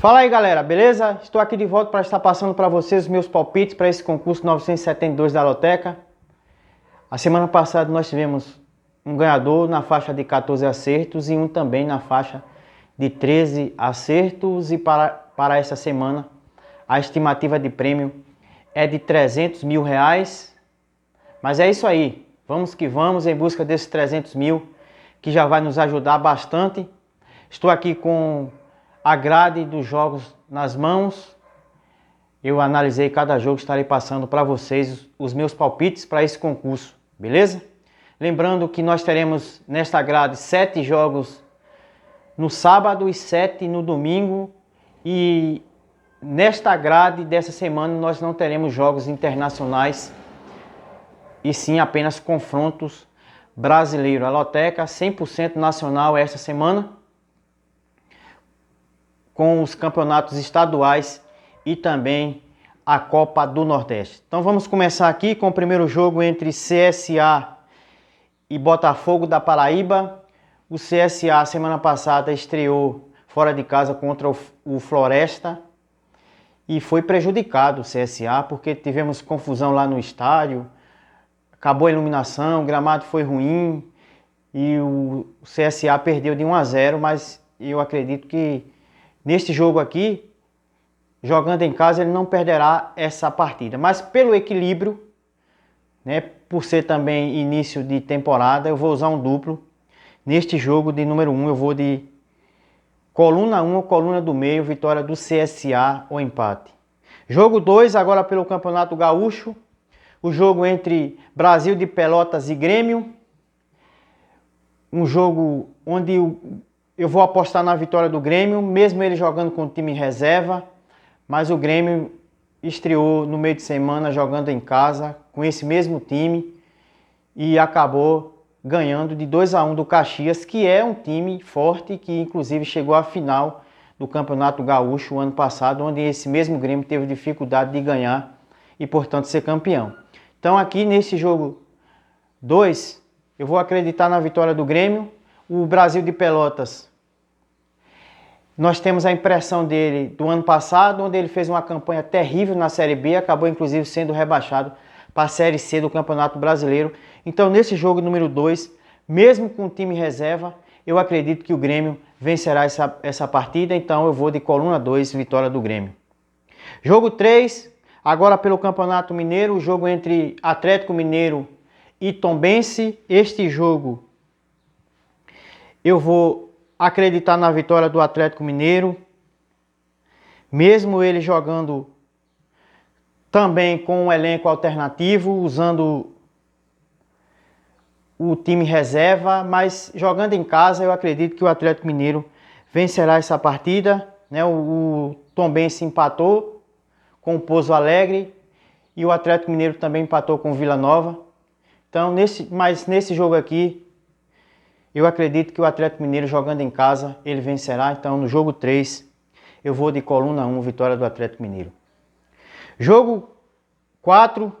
Fala aí galera, beleza? Estou aqui de volta para estar passando para vocês os meus palpites para esse concurso 972 da Lotteca. A semana passada nós tivemos um ganhador na faixa de 14 acertos e um também na faixa de 13 acertos. E para essa semana a estimativa de prêmio é de R$300 mil. Mas é isso aí, vamos que vamos em busca desses 300 mil, que já vai nos ajudar bastante. Estou aqui com a grade dos jogos nas mãos. Eu analisei cada jogo, estarei passando para vocês os meus palpites para esse concurso, beleza? Lembrando que nós teremos nesta grade 7 jogos no sábado e 7 no domingo. E nesta grade dessa semana nós não teremos jogos internacionais, e sim apenas confrontos brasileiros. A Lotteca 100% nacional esta semana, com os campeonatos estaduais e também a Copa do Nordeste. Então vamos começar aqui com o primeiro jogo entre CSA e Botafogo da Paraíba. O CSA semana passada estreou fora de casa contra o Floresta e foi prejudicado o CSA porque tivemos confusão lá no estádio, acabou a iluminação, o gramado foi ruim e o CSA perdeu de 1-0, mas eu acredito que neste jogo aqui, jogando em casa, ele não perderá essa partida. Mas pelo equilíbrio, né, por ser também início de temporada, eu vou usar um duplo. Neste jogo de número 1, eu vou de coluna 1 ou coluna do meio, vitória do CSA ou empate. Jogo 2, agora pelo Campeonato Gaúcho. O jogo entre Brasil de Pelotas e Grêmio. Um jogo onde eu vou apostar na vitória do Grêmio, mesmo ele jogando com o time reserva. Mas o Grêmio estreou no meio de semana jogando em casa com esse mesmo time e acabou ganhando de 2-1 do Caxias, que é um time forte, que inclusive chegou à final do Campeonato Gaúcho o ano passado, onde esse mesmo Grêmio teve dificuldade de ganhar e, portanto, ser campeão. Então aqui nesse jogo 2, eu vou acreditar na vitória do Grêmio. O Brasil de Pelotas, nós temos a impressão dele do ano passado, onde ele fez uma campanha terrível na Série B, acabou inclusive sendo rebaixado para a Série C do Campeonato Brasileiro. Então nesse jogo número 2, mesmo com o time reserva, eu acredito que o Grêmio vencerá essa partida, então eu vou de coluna 2, vitória do Grêmio. Jogo 3, agora pelo Campeonato Mineiro, o jogo entre Atlético Mineiro e Tombense. Este jogo eu vou acreditar na vitória do Atlético Mineiro, mesmo ele jogando também com um elenco alternativo, usando o time reserva, mas jogando em casa eu acredito que o Atlético Mineiro vencerá essa partida, né? O Tombense empatou com o Pouso Alegre e o Atlético Mineiro também empatou com o Vila Nova. Então nesse jogo aqui eu acredito que o Atlético Mineiro jogando em casa, ele vencerá. Então no jogo 3, eu vou de coluna 1, vitória do Atlético Mineiro. Jogo 4,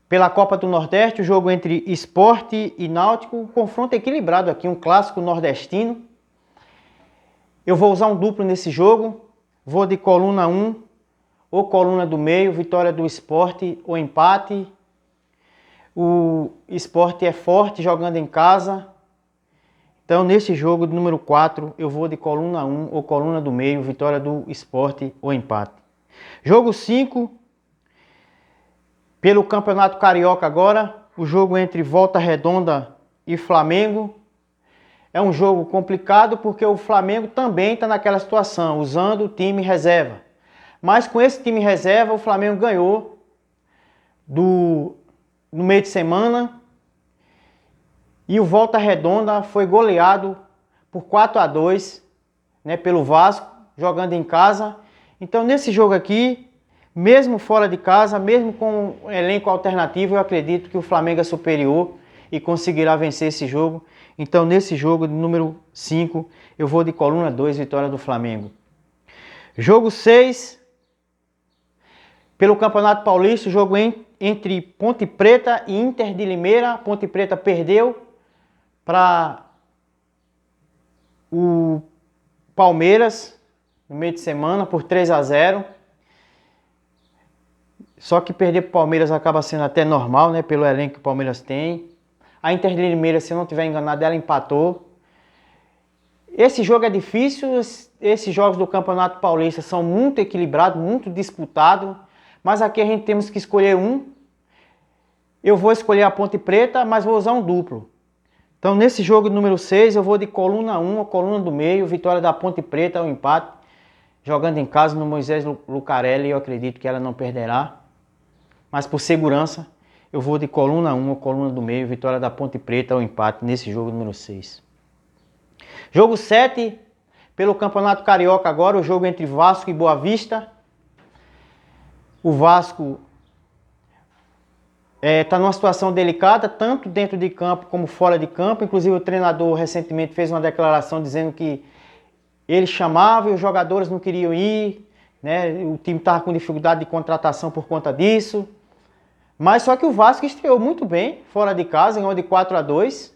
pela Copa do Nordeste, o jogo entre Sport e Náutico. Um confronto equilibrado aqui, um clássico nordestino. Eu vou usar um duplo nesse jogo. Vou de coluna 1 ou coluna do meio, vitória do Sport ou empate. O Sport é forte jogando em casa. Então, nesse jogo de número 4, eu vou de coluna 1 ou coluna do meio, vitória do Sport ou empate. Jogo 5, pelo Campeonato Carioca agora, o jogo entre Volta Redonda e Flamengo. É um jogo complicado porque o Flamengo também está naquela situação, usando o time reserva. Mas com esse time reserva, o Flamengo ganhou no meio de semana. E o Volta Redonda foi goleado por 4-2, né, pelo Vasco, jogando em casa. Então nesse jogo aqui, mesmo fora de casa, mesmo com um elenco alternativo, eu acredito que o Flamengo é superior e conseguirá vencer esse jogo. Então nesse jogo de número 5, eu vou de coluna 2, vitória do Flamengo. Jogo 6, pelo Campeonato Paulista, o jogo entre Ponte Preta e Inter de Limeira. Ponte Preta perdeu para o Palmeiras no meio de semana por 3-0. Só que perder para o Palmeiras acaba sendo até normal, né? Pelo elenco que o Palmeiras tem. A Inter de Limeira, se eu não estiver enganado, ela empatou. Esse jogo é difícil. Esses jogos do Campeonato Paulista são muito equilibrados, muito disputados. Mas aqui a gente temos que escolher um. Eu vou escolher a Ponte Preta, mas vou usar um duplo. Então, nesse jogo número 6, eu vou de coluna 1, a coluna do meio, vitória da Ponte Preta, o empate. Jogando em casa no Moisés Lucarelli, eu acredito que ela não perderá. Mas por segurança, eu vou de coluna 1, a coluna do meio, vitória da Ponte Preta, o empate nesse jogo número 6. Jogo 7, pelo Campeonato Carioca agora, o jogo entre Vasco e Boa Vista. O Vasco está numa situação delicada, tanto dentro de campo como fora de campo. Inclusive o treinador recentemente fez uma declaração dizendo que ele chamava e os jogadores não queriam ir, né? O time estava com dificuldade de contratação por conta disso. Mas só que o Vasco estreou muito bem, fora de casa, ganhou de 4-2.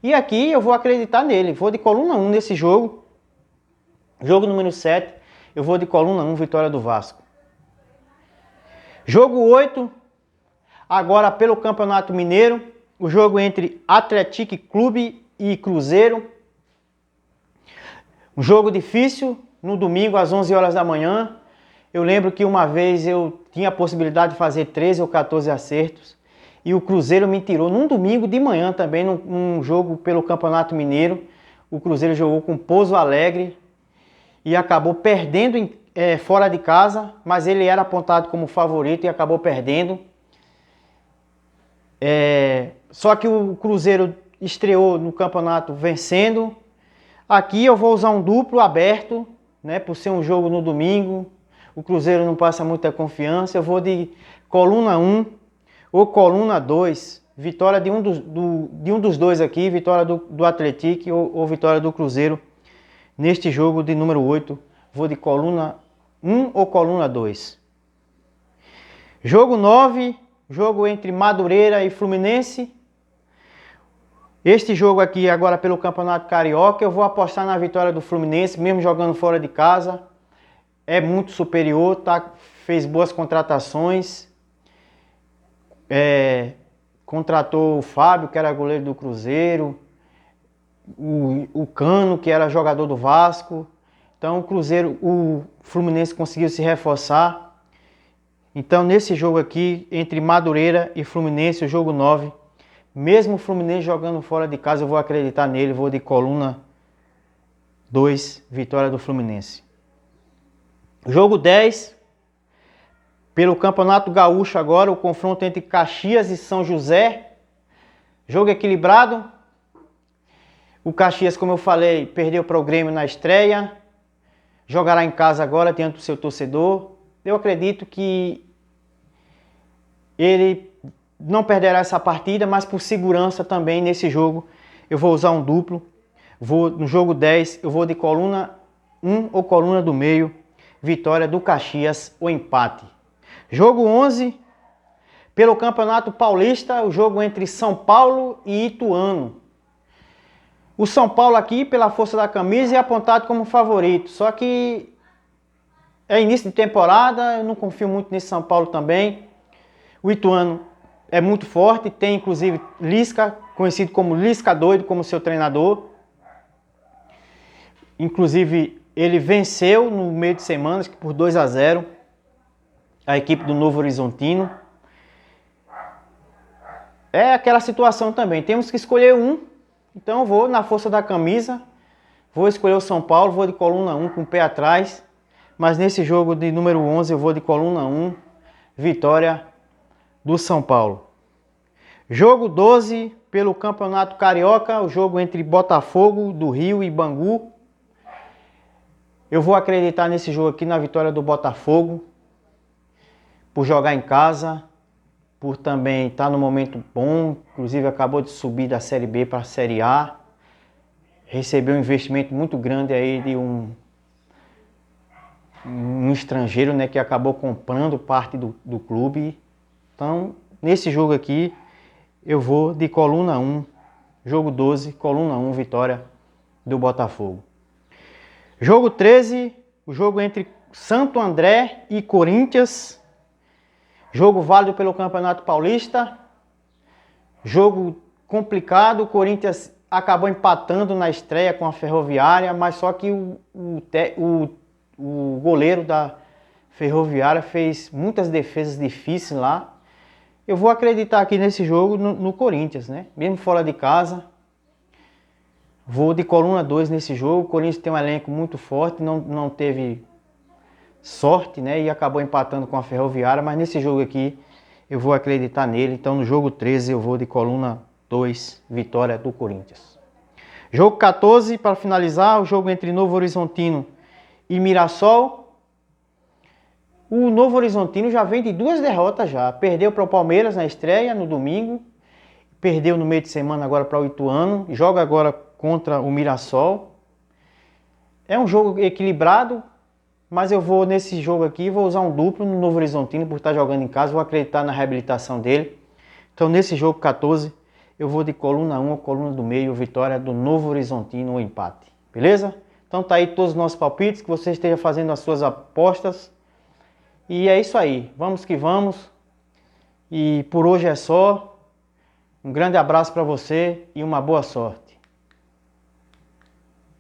E aqui eu vou acreditar nele, vou de coluna 1 nesse jogo. Jogo número 7, eu vou de coluna 1, vitória do Vasco. Jogo 8, agora pelo Campeonato Mineiro, o jogo entre Atlético Clube e Cruzeiro. Um jogo difícil, no domingo às 11 horas da manhã. Eu lembro que uma vez eu tinha a possibilidade de fazer 13 ou 14 acertos. E o Cruzeiro me tirou num domingo de manhã também, num jogo pelo Campeonato Mineiro. O Cruzeiro jogou com Pouso Alegre e acabou perdendo fora de casa, mas ele era apontado como favorito e acabou perdendo. Só que o Cruzeiro estreou no campeonato vencendo. Aqui eu vou usar um duplo aberto, né, por ser um jogo no domingo. O Cruzeiro não passa muita confiança. Eu vou de coluna 1 ou coluna 2. Vitória de um dos dois aqui. Vitória do Atlético ou vitória do Cruzeiro. Neste jogo de número 8. Vou de coluna 1 ou coluna 2. Jogo 9. Jogo entre Madureira e Fluminense. Este jogo aqui agora pelo Campeonato Carioca. Eu vou apostar na vitória do Fluminense. Mesmo jogando fora de casa. É muito superior, tá? Fez boas contratações. Contratou o Fábio, que era goleiro do Cruzeiro. O Cano, que era jogador do Vasco. Então o Fluminense conseguiu se reforçar. Então nesse jogo aqui, entre Madureira e Fluminense, o jogo 9. Mesmo o Fluminense jogando fora de casa, eu vou acreditar nele. Vou de coluna 2, vitória do Fluminense. Jogo 10, pelo Campeonato Gaúcho agora, o confronto entre Caxias e São José. Jogo equilibrado. O Caxias, como eu falei, perdeu para o Grêmio na estreia. Jogará em casa agora diante do seu torcedor. Eu acredito que ele não perderá essa partida, mas por segurança também nesse jogo eu vou usar um duplo. No jogo 10 eu vou de coluna 1 ou coluna do meio. Vitória do Caxias, o empate. Jogo 11, pelo Campeonato Paulista, o jogo entre São Paulo e Ituano. O São Paulo aqui, pela força da camisa, é apontado como favorito. Só que é início de temporada, eu não confio muito nesse São Paulo também. O Ituano é muito forte, tem inclusive Lisca, conhecido como Lisca Doido, como seu treinador. Inclusive, ele venceu no meio de semana por 2-0 a equipe do Novo Horizontino. É aquela situação também, temos que escolher um. Então eu vou na força da camisa, vou escolher o São Paulo, vou de coluna 1 com o pé atrás. Mas nesse jogo de número 11 eu vou de coluna 1, vitória do São Paulo. Jogo 12 pelo Campeonato Carioca, o jogo entre Botafogo do Rio e Bangu. Eu vou acreditar nesse jogo aqui na vitória do Botafogo, por jogar em casa, por também estar no momento bom, inclusive acabou de subir da Série B para a Série A, recebeu um investimento muito grande aí de um estrangeiro, né, que acabou comprando parte do clube. Então, nesse jogo aqui, eu vou de coluna 1, jogo 12, coluna 1, vitória do Botafogo. Jogo 13, o jogo entre Santo André e Corinthians. Jogo válido pelo Campeonato Paulista. Jogo complicado. O Corinthians acabou empatando na estreia com a Ferroviária, mas só que o goleiro da Ferroviária fez muitas defesas difíceis lá. Eu vou acreditar aqui nesse jogo no Corinthians, né? Mesmo fora de casa. Vou de coluna 2 nesse jogo. O Corinthians tem um elenco muito forte, não teve sorte, né? E acabou empatando com a Ferroviária, mas nesse jogo aqui eu vou acreditar nele. Então no jogo 13 eu vou de coluna 2, vitória do Corinthians. Jogo 14, para finalizar, o jogo entre Novo Horizontino e Mirassol. O Novo Horizontino já vem de 2 derrotas já. Perdeu para o Palmeiras na estreia no domingo. Perdeu no meio de semana agora para o Ituano. Joga agora contra o Mirassol. É um jogo equilibrado, mas eu vou nesse jogo aqui, vou usar um duplo no Novo Horizontino por estar jogando em casa. Vou acreditar na reabilitação dele. Então nesse jogo 14, eu vou de coluna 1 ou coluna do meio, vitória do Novo Horizontino ou empate. Beleza? Então tá aí todos os nossos palpites, que você esteja fazendo as suas apostas. E é isso aí, vamos que vamos. E por hoje é só. Um grande abraço para você e uma boa sorte.